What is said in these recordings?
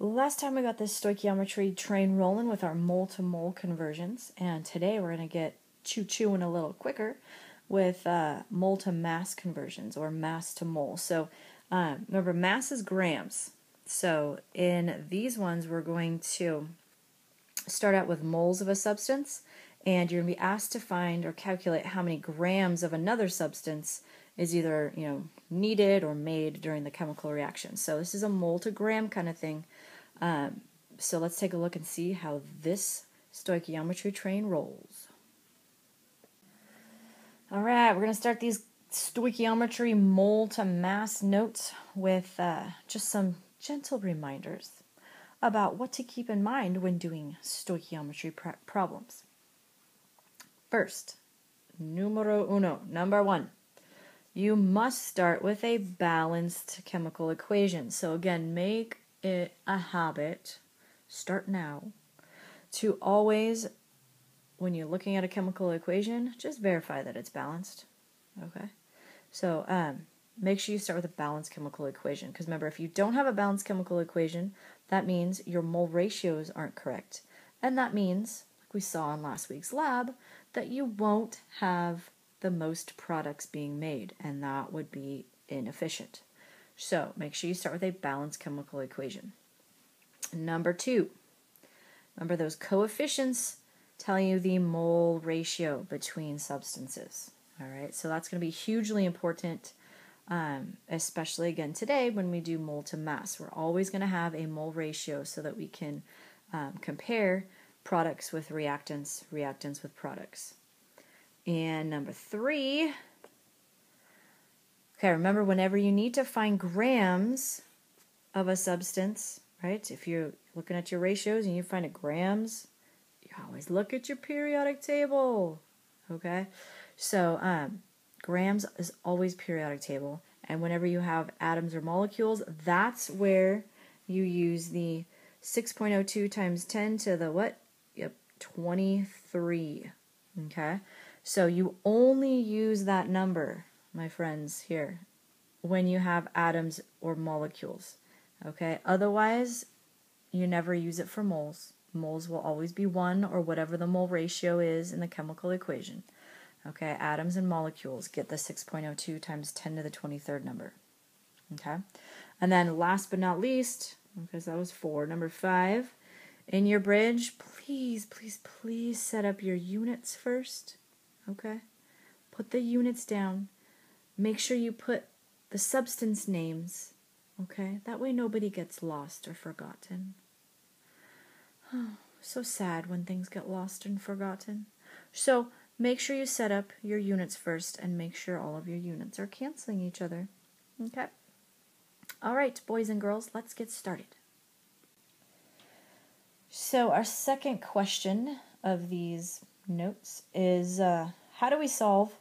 Last time we got this stoichiometry train rolling with our mole to mole conversions, and today we're going to get chewing a little quicker with mole to mass conversions, or mass to mole. So remember, mass is grams. So in these ones, we're going to start out with moles of a substance, and you're going to be asked to find or calculate how many grams of another substance is either needed or made during the chemical reaction. So this is a mole to gram kind of thing. So let's take a look and see how this stoichiometry train rolls. All right, we're going to start these stoichiometry mole to mass notes with just some gentle reminders about what to keep in mind when doing stoichiometry problems. First, numero uno, number one. You must start with a balanced chemical equation. So again, make it a habit, start now, to always, when you're looking at a chemical equation, just verify that it's balanced. Okay? So make sure you start with a balanced chemical equation, because remember, if you don't have a balanced chemical equation, that means your mole ratios aren't correct. And that means, like we saw in last week's lab, that you won't have the most products being made, and that would be inefficient. So make sure you start with a balanced chemical equation. Number two, remember those coefficients tell you the mole ratio between substances. All right, so that's going to be hugely important, especially again today when we do mole to mass. We're always going to have a mole ratio so that we can compare products with reactants, reactants with products. And number three, okay, remember whenever you need to find grams of a substance, right? If you're looking at your ratios and you find it grams, you always look at your periodic table, okay? So grams is always periodic table. And whenever you have atoms or molecules, that's where you use the 6.02 times 10 to the what? Yep, 23, okay? So you only use that number, my friends, here, when you have atoms or molecules, okay? Otherwise, you never use it for moles. Moles will always be 1 or whatever the mole ratio is in the chemical equation, okay? Atoms and molecules get the 6.02 times 10 to the 23rd number, okay? And then last but not least, because that was 4, number 5, in your bridge, please, please, please set up your units first. Okay, put the units down. Make sure you put the substance names. Okay, that way nobody gets lost or forgotten. Oh, so sad when things get lost and forgotten. So make sure you set up your units first and make sure all of your units are canceling each other. Okay. All right, boys and girls, let's get started. So our second question of these notes is how do we solve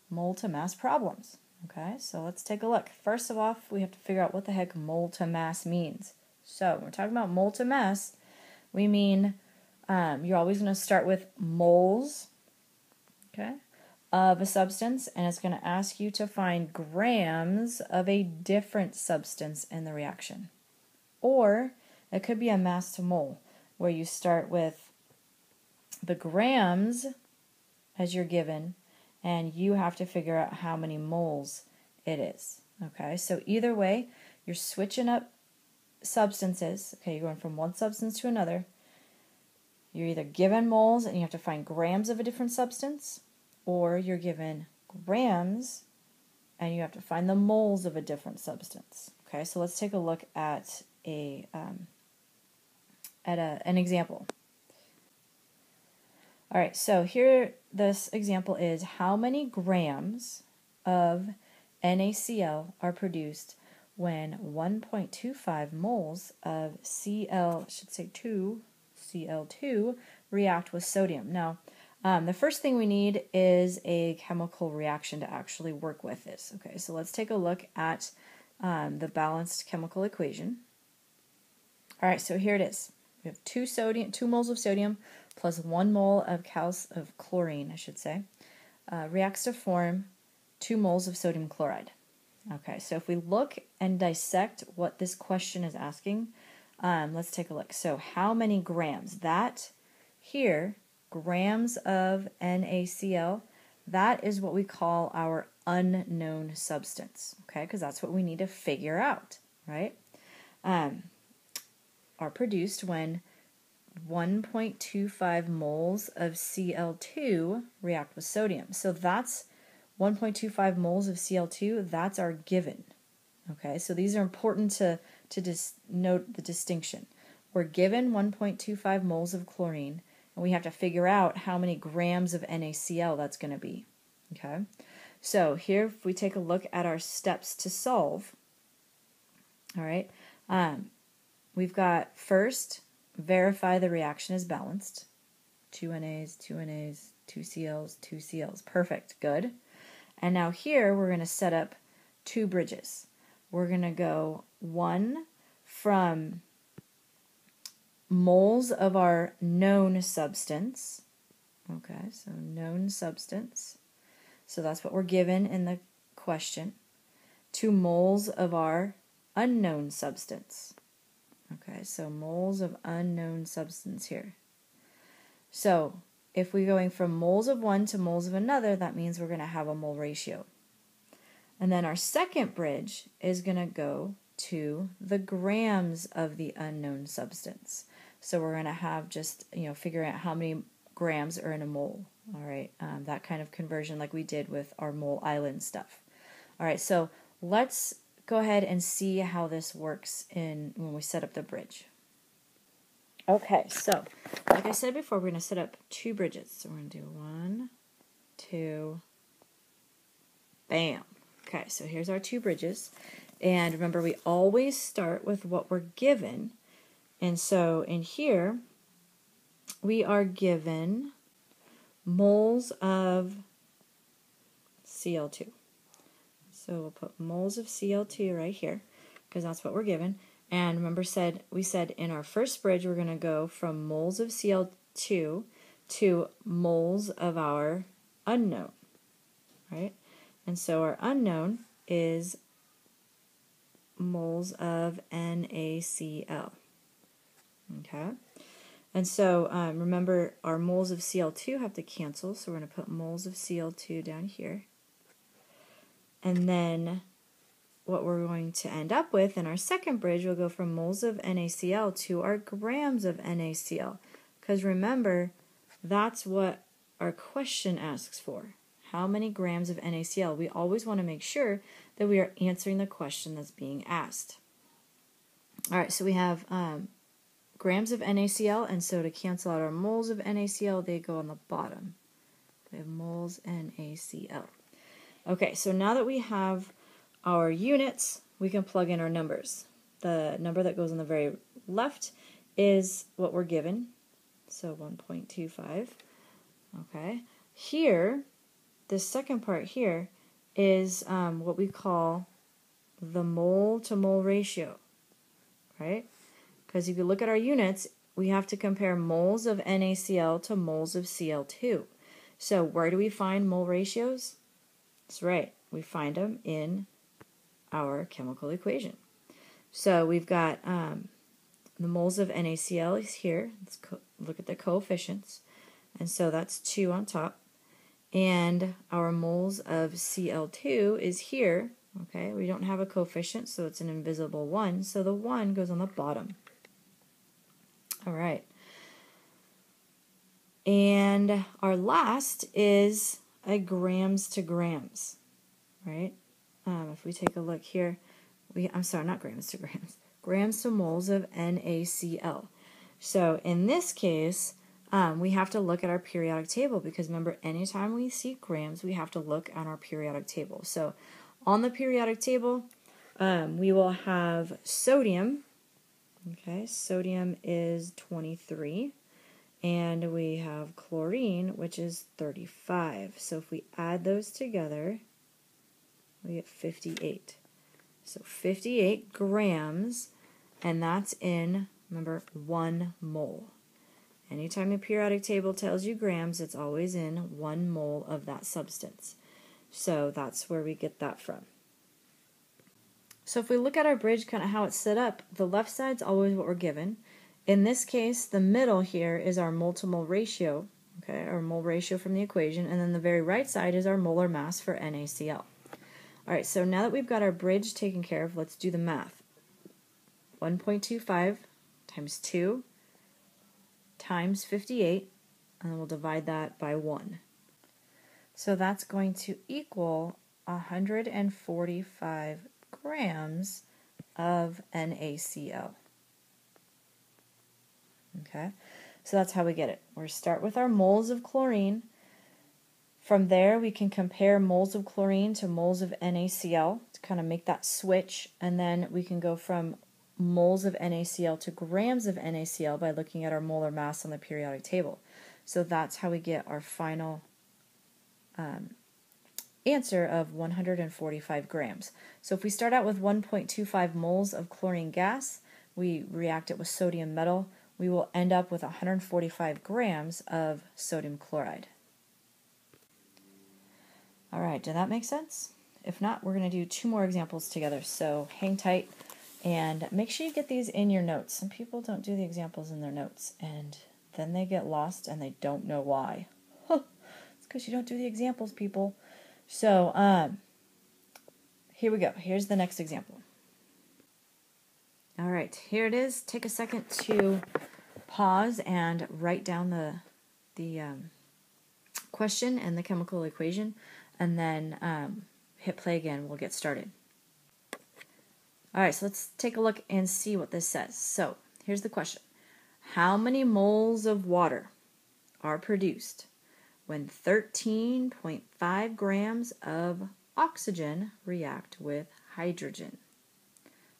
mole to mass problems? Okay, so let's take a look. First of all, we have to figure out what the heck mole to mass means. So when we're talking about mole to mass, we mean you're always going to start with moles, okay, of a substance, and it's going to ask you to find grams of a different substance in the reaction. Or it could be a mass to mole, where you start with the grams as you're given, and you have to figure out how many moles it is. Okay, so either way, you're switching up substances. Okay, you're going from one substance to another. You're either given moles and you have to find grams of a different substance, or you're given grams and you have to find the moles of a different substance. Okay, so let's take a look at an example. All right, so here this example is how many grams of NaCl are produced when 1.25 moles of Cl2 react with sodium. Now, the first thing we need is a chemical reaction to actually work with this. Okay, so let's take a look at the balanced chemical equation. All right, so here it is. We have 2 moles of sodium plus 1 mole of chlorine, I should say, reacts to form 2 moles of sodium chloride. Okay, so if we look and dissect what this question is asking, let's take a look. So how many grams? That here, grams of NaCl, that is what we call our unknown substance, okay? Because that's what we need to figure out, right? Are produced when 1.25 moles of Cl2 react with sodium. So that's 1.25 moles of Cl2, that's our given. Okay, so these are important to note the distinction. We're given 1.25 moles of chlorine, and we have to figure out how many grams of NaCl that's going to be. Okay, so here if we take a look at our steps to solve, all right, we've got first, verify the reaction is balanced. 2 NAs, 2 NAs, 2 Cls, 2 Cls. Perfect, good. And now here we're going to set up two bridges. We're going to go one from moles of our known substance. Okay, so known substance. So that's what we're given in the question. To moles of our unknown substance. Okay, so moles of unknown substance here. So if we're going from moles of one to moles of another, that means we're going to have a mole ratio. And then our second bridge is going to go to the grams of the unknown substance. So we're going to have just, figuring out how many grams are in a mole. All right, that kind of conversion like we did with our mole island stuff. All right, so let's go ahead and see how this works when we set up the bridge. Okay, so like I said before, we're going to set up two bridges. So we're going to do 1, 2, bam. Okay, so here's our two bridges. And remember, we always start with what we're given. And so in here, we are given moles of Cl2. So we'll put moles of Cl2 right here, because that's what we're given. And remember, we said in our first bridge, we're going to go from moles of Cl2 to moles of our unknown, right? And so our unknown is moles of NaCl. Okay? And so remember, our moles of Cl2 have to cancel, so we're going to put moles of Cl2 down here. And then what we're going to end up with in our second bridge, we'll go from moles of NaCl to our grams of NaCl. Because remember, that's what our question asks for. How many grams of NaCl? We always want to make sure that we are answering the question that's being asked. All right, so we have grams of NaCl, and so to cancel out our moles of NaCl, they go on the bottom. We have moles NaCl. Okay, so now that we have our units, we can plug in our numbers. The number that goes on the very left is what we're given, so 1.25. Okay, here, this second part here is what we call the mole to mole ratio, right? Because if you look at our units, we have to compare moles of NaCl to moles of Cl2. So where do we find mole ratios? That's right, we find them in our chemical equation. So we've got the moles of NaCl is here. Let's look at the coefficients. And so that's 2 on top. And our moles of Cl2 is here. Okay, we don't have a coefficient, so it's an invisible 1. So the 1 goes on the bottom. All right. And our last is a grams to grams, right? If we take a look here, I'm sorry, not grams to grams, grams to moles of NaCl. So in this case, we have to look at our periodic table, because remember, anytime we see grams, we have to look at our periodic table. So on the periodic table, we will have sodium. Okay, sodium is 23. And we have chlorine, which is 35. So if we add those together, we get 58. So 58 grams, and that's in, remember, 1 mole. Anytime a periodic table tells you grams, it's always in 1 mole of that substance. So that's where we get that from. So if we look at our bridge, kind of how it's set up, the left side's always what we're given. In this case, the middle here is our mole-to-mole ratio, okay, or mole ratio from the equation, and then the very right side is our molar mass for NaCl. All right, so now that we've got our bridge taken care of, let's do the math. 1.25 times 2 times 58, and then we'll divide that by 1. So that's going to equal 145 grams of NaCl. Okay, so that's how we get it. We start with our moles of chlorine. From there, we can compare moles of chlorine to moles of NaCl to kind of make that switch, and then we can go from moles of NaCl to grams of NaCl by looking at our molar mass on the periodic table. So that's how we get our final answer of 145 grams. So if we start out with 1.25 moles of chlorine gas, we react it with sodium metal, we will end up with 145 grams of sodium chloride. All right, did that make sense? If not, we're going to do 2 more examples together, so hang tight and make sure you get these in your notes. Some people don't do the examples in their notes, and then they get lost and they don't know why. It's because you don't do the examples, people. So, here we go. Here's the next example. All right, here it is. Take a second to pause and write down the question and the chemical equation, and then hit play again. We'll get started. All right, so let's take a look and see what this says. So here's the question. How many moles of water are produced when 13.5 grams of oxygen react with hydrogen?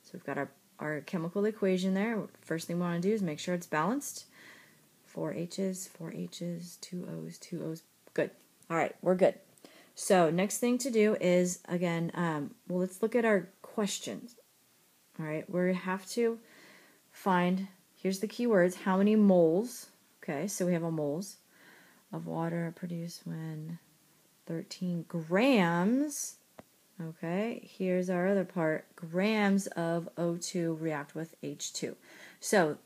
So we've got our chemical equation there. First thing we want to do is make sure it's balanced. 4 H's, 2 O's, 2 O's. Good. All right, we're good. So next thing to do is, again, well, let's look at our questions. All right, we have to find, here's the key words, how many moles, okay, so we have a moles of water are produced when 13 grams, okay, here's our other part, grams of O2 react with H2. So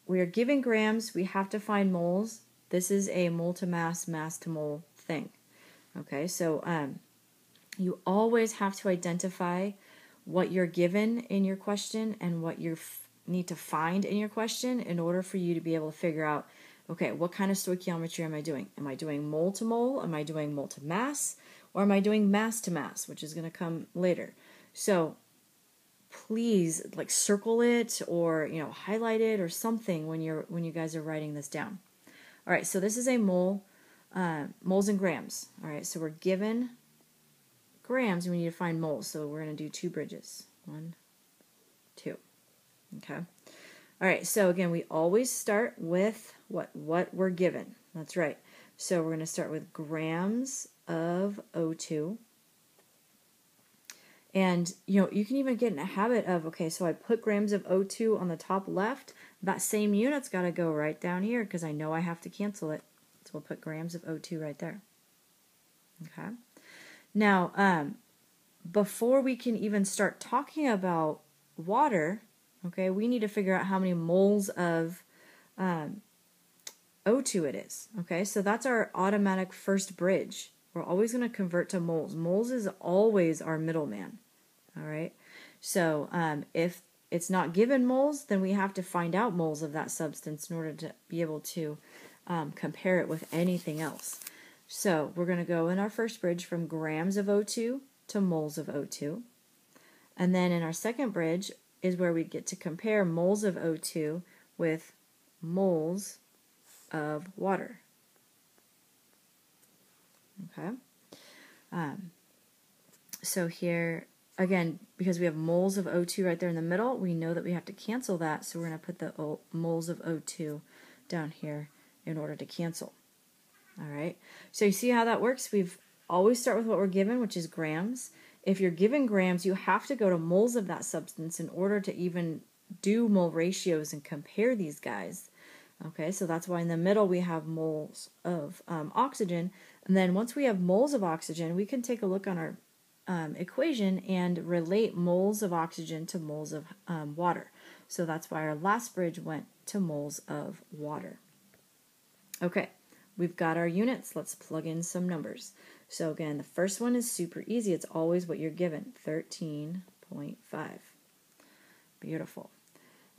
we are given grams, we have to find moles. This is a mole to mass, mass to mole thing. Okay, so you always have to identify what you're given in your question and what you need to find in your question in order for you to be able to figure out, okay, what kind of stoichiometry am I doing? Am I doing mole to mole? Am I doing mole to mass? Or am I doing mass to mass, which is going to come later? So please, like, circle it or, you know, highlight it or something when you guys are writing this down. All right, so this is a mole, moles and grams. All right, so we're given grams and we need to find moles. So we're going to do 2 bridges. 1, 2. Okay. All right, so again, we always start with what we're given. That's right. So we're going to start with grams of O2. And, you know, you can even get in a habit of, okay, so I put grams of O2 on the top left. That same unit's got to go right down here because I know I have to cancel it. So we'll put grams of O2 right there. Okay. Now, before we can even start talking about water, okay, we need to figure out how many moles of O2 it is. Okay, so that's our automatic first bridge. We're always going to convert to moles. Moles is always our middleman. All right, so if it's not given moles, then we have to find out moles of that substance in order to be able to compare it with anything else. So we're going to go in our first bridge from grams of O2 to moles of O2. And then in our second bridge is where we get to compare moles of O2 with moles of water. Okay. So here, again, because we have moles of O2 right there in the middle, we know that we have to cancel that. So we're going to put the moles of O2 down here in order to cancel. All right, so you see how that works? We've always start with what we're given, which is grams. If you're given grams, you have to go to moles of that substance in order to even do mole ratios and compare these guys. Okay, so that's why in the middle we have moles of oxygen. And then once we have moles of oxygen, we can take a look on our equation and relate moles of oxygen to moles of water. So that's why our last bridge went to moles of water. Okay, we've got our units. Let's plug in some numbers. So again, the first one is super easy. It's always what you're given, 13.5. Beautiful.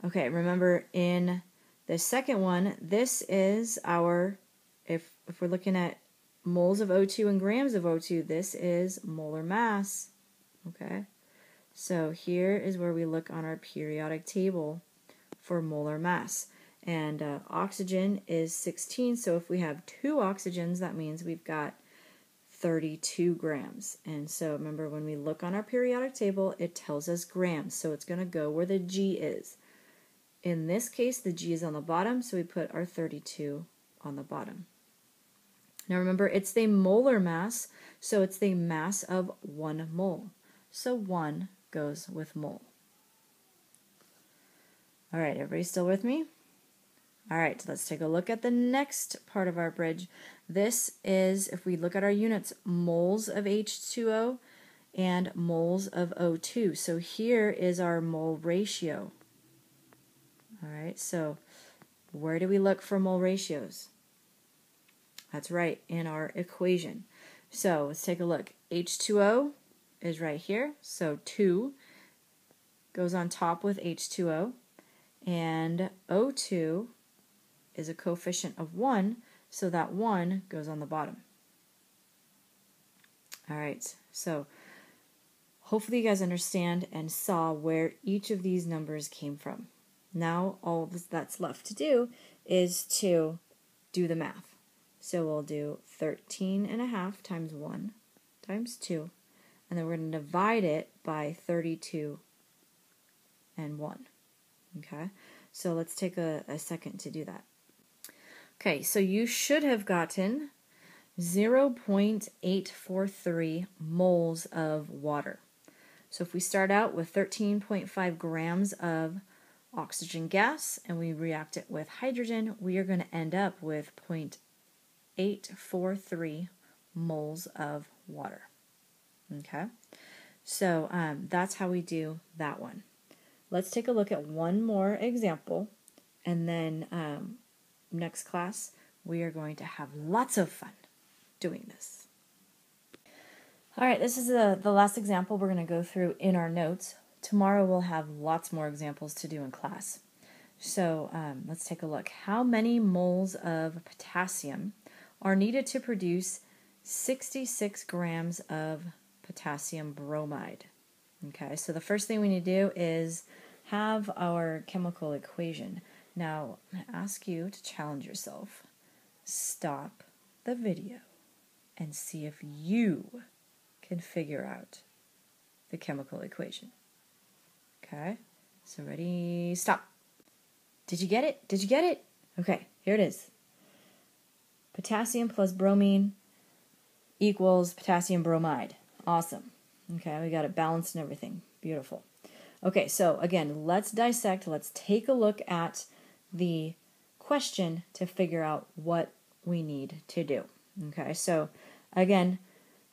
Okay, remember in the second one, this is our, if we're looking at moles of O2 and grams of O2, this is molar mass. Okay, so here is where we look on our periodic table for molar mass. And oxygen is 16, so if we have 2 oxygens, that means we've got 32 grams. And so remember, when we look on our periodic table, it tells us grams, so it's going to go where the G is. In this case, the G is on the bottom, so we put our 32 on the bottom. Now remember, it's the molar mass, so it's the mass of 1 mole. So 1 goes with mole. All right, everybody still with me? All right, let's take a look at the next part of our bridge. This is, if we look at our units, moles of H2O and moles of O2. So here is our mole ratio. All right, so where do we look for mole ratios? That's right, in our equation. So let's take a look. H2O is right here, so 2 goes on top with H2O, and O2 is a coefficient of 1, so that 1 goes on the bottom. All right, so hopefully you guys understand and saw where each of these numbers came from. Now all that's left to do is to do the math. So we'll do 13.5 times 1 times 2, and then we're going to divide it by 32 and 1. Okay, so let's take a second to do that. Okay, so you should have gotten 0.843 moles of water. So if we start out with 13.5 grams of oxygen gas and we react it with hydrogen, we are going to end up with 0.843 moles of water. Okay, so that's how we do that one. Let's take a look at one more example, and then next class we are going to have lots of fun doing this. All right, this is the last example we're going to go through in our notes. Tomorrow we'll have lots more examples to do in class. So let's take a look. How many moles of potassium are needed to produce 66 grams of potassium bromide? Okay, so the first thing we need to do is have our chemical equation. Now, I'm going to ask you to challenge yourself. Stop the video and see if you can figure out the chemical equation. Okay, so ready, stop. Did you get it? Did you get it? Okay, here it is. Potassium plus bromine equals potassium bromide. Awesome. Okay, we got it balanced and everything. Beautiful. Okay, so again, let's dissect. Let's take a look at the question to figure out what we need to do. Okay, so again,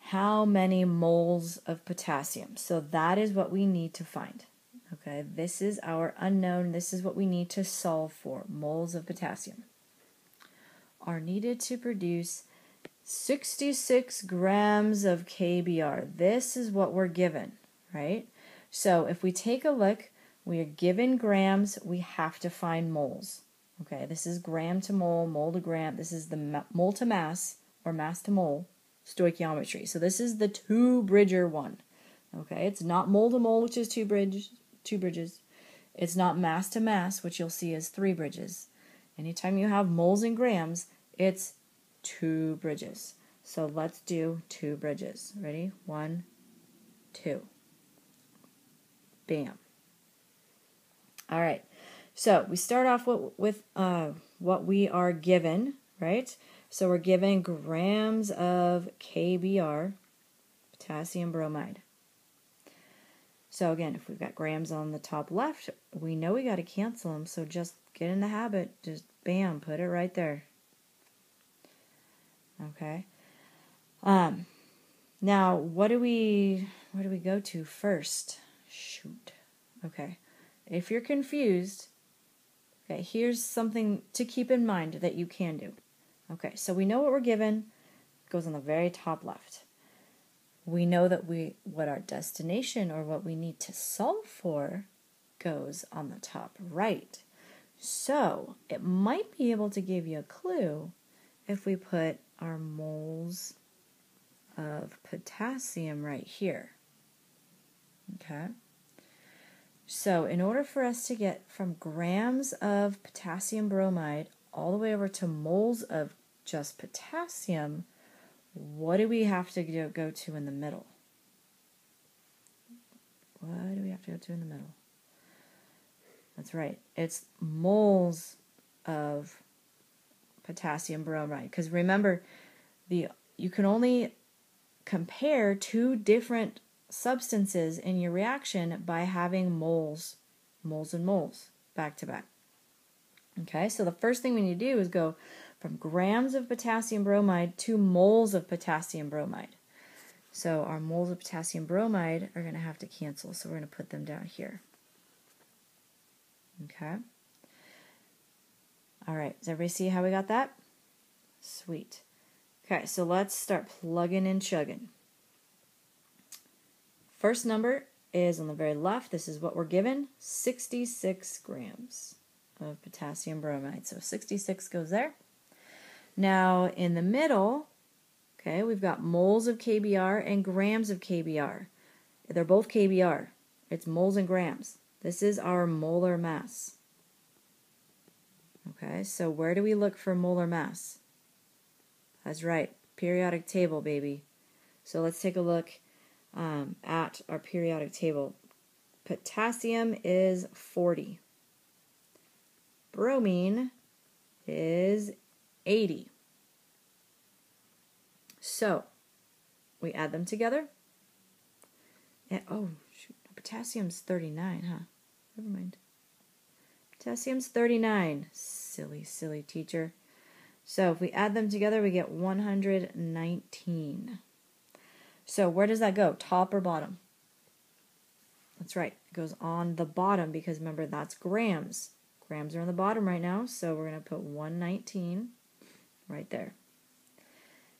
how many moles of potassium? So that is what we need to find. Okay, this is our unknown. This is what we need to solve for. Moles of potassium are needed to produce 66 grams of KBr. This is what we're given, right? So if we take a look, we are given grams, we have to find moles. Okay, this is gram to mole to gram. This is the mole to mass, or mass to mole, stoichiometry. So this is the two-bridger one. Okay, it's not mole to mole, which is two bridges. It's not mass to mass, which you'll see is 3 bridges. Anytime you have moles and grams, it's 2 bridges. So let's do 2 bridges. Ready? 1, 2. Bam. All right. So we start off with what we are given, right? So we're given grams of KBr, potassium bromide. So again, if we've got grams on the top left, we know we got to cancel them. So just get in the habit. Just bam, put it right there. Okay. Now, what do we where do we go to first? Shoot. Okay. If you're confused, okay, here's something to keep in mind that you can do. Okay, so we know what we're given. It goes on the very top left. We know that what our destination or what we need to solve for goes on the top right. So it might be able to give you a clue if we put our moles of potassium right here. Okay. So in order for us to get from grams of potassium bromide all the way over to moles of just potassium, what do we have to go to in the middle? What do we have to go to in the middle? That's right. It's moles of potassium bromide. Because remember, you can only compare two different substances in your reaction by having moles and moles back to back. Okay, so the first thing we need to do is go from grams of potassium bromide to moles of potassium bromide. So our moles of potassium bromide are going to have to cancel, so we're going to put them down here. Okay. All right, does everybody see how we got that? Sweet. Okay, so let's start plugging and chugging. First number is on the very left. This is what we're given, 66 grams of potassium bromide. So 66 goes there. Now in the middle, okay, we've got moles of KBr and grams of KBr. They're both KBr. It's moles and grams. This is our molar mass. Okay, so where do we look for molar mass? That's right, periodic table, baby. So let's take a look at our periodic table. Potassium is 40. Bromine is 80. So we add them together. And, oh, shoot, potassium's 39, huh? Never mind. Potassium's 39. Silly, silly teacher. So if we add them together, we get 119. So where does that go? Top or bottom? That's right. It goes on the bottom because remember, that's grams. Grams are on the bottom right now, so we're going to put 119 right there.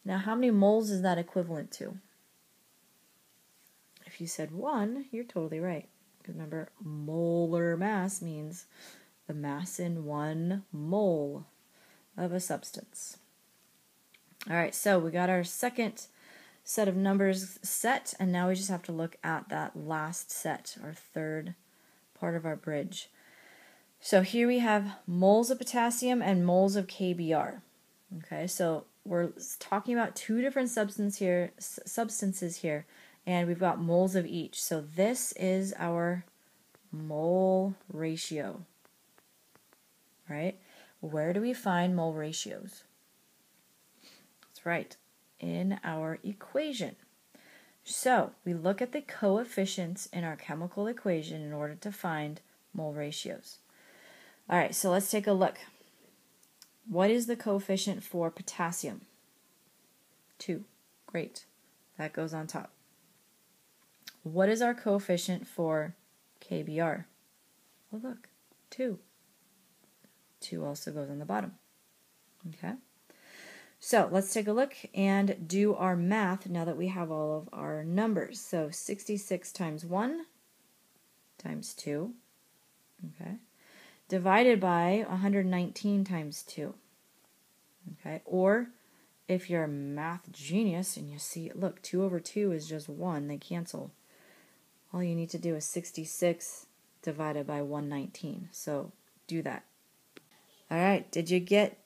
Now, how many moles is that equivalent to? If you said 1, you're totally right. Because remember, molar mass means the mass in 1 mole of a substance. All right, so we got our second set of numbers set, and now we just have to look at that last set, our third part of our bridge. So here we have moles of potassium and moles of KBr. Okay, so we're talking about two different substances here, and we've got moles of each. So this is our mole ratio, right? Where do we find mole ratios? That's right, in our equation. So we look at the coefficients in our chemical equation in order to find mole ratios. All right, so let's take a look. What is the coefficient for potassium? 2. Great. That goes on top. What is our coefficient for KBr? Well, look, 2. 2 also goes on the bottom. Okay. So let's take a look and do our math now that we have all of our numbers. So 66 times 1 times 2. Okay. Divided by 119 times 2. Okay, or if you're a math genius and you see, look, 2 over 2 is just 1, they cancel. All you need to do is 66 divided by 119. So do that. All right, did you get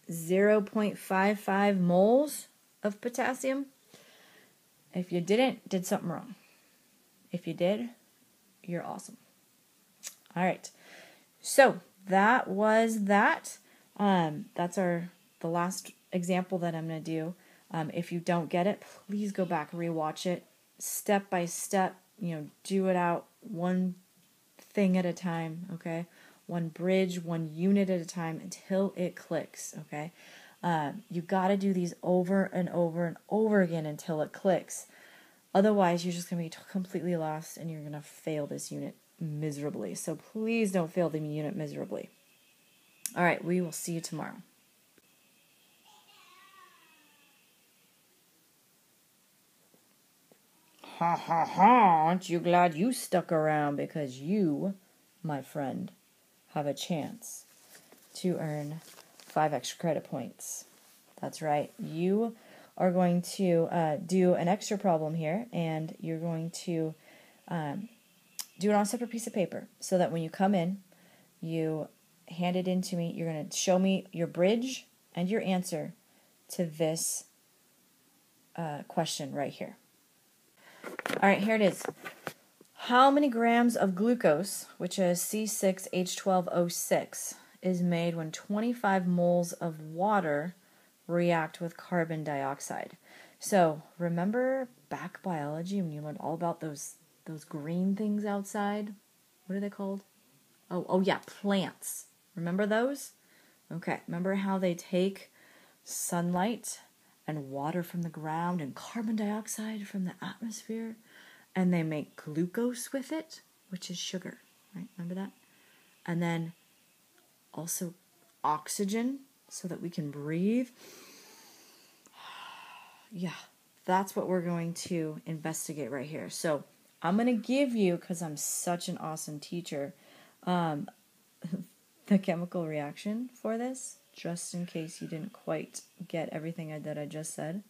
0.55 moles of potassium? If you didn't, did something wrong. If you did, you're awesome. All right. So that was that. That's the last example that I'm going to do. If you don't get it, please go back and rewatch it step by step. Do it out one thing at a time. Okay, one bridge, one unit at a time until it clicks. Okay, you got to do these over and over and over again until it clicks. Otherwise, you're just going to be completely lost and you're going to fail this unit miserably. So please don't fail the unit miserably. All right, we will see you tomorrow. Ha ha ha, aren't you glad you stuck around? Because you, my friend, have a chance to earn 5 extra credit points. That's right. You are going to do an extra problem here, and you're going to do it on a separate piece of paper so that when you come in, you hand it in to me. You're going to show me your bridge and your answer to this question right here. All right, here it is. How many grams of glucose, which is C6H12O6, is made when 25 moles of water react with carbon dioxide? So remember back biology when you learned all about those green things outside? What are they called? Oh yeah, plants. Remember those? Okay, remember how they take sunlight and water from the ground and carbon dioxide from the atmosphere, and they make glucose with it, which is sugar, right? Remember that? And then also oxygen so that we can breathe. Yeah, that's what we're going to investigate right here. So I'm going to give you, because I'm such an awesome teacher, the chemical reaction for this, just in case you didn't quite get everything that I just said.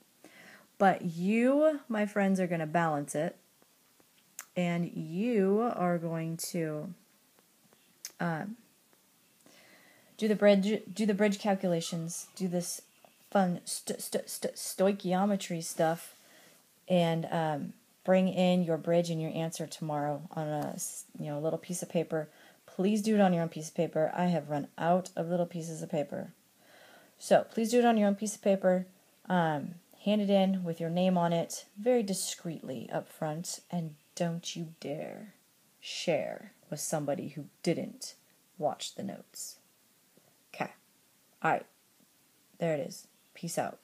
But you, my friends, are going to balance it, and you are going to do the bridge calculations, do this fun stoichiometry stuff, and bring in your bridge and your answer tomorrow on a little piece of paper. Please do it on your own piece of paper. I have run out of little pieces of paper. So please do it on your own piece of paper. Hand it in with your name on it very discreetly up front. And don't you dare share with somebody who didn't watch the notes. Okay. All right. There it is. Peace out.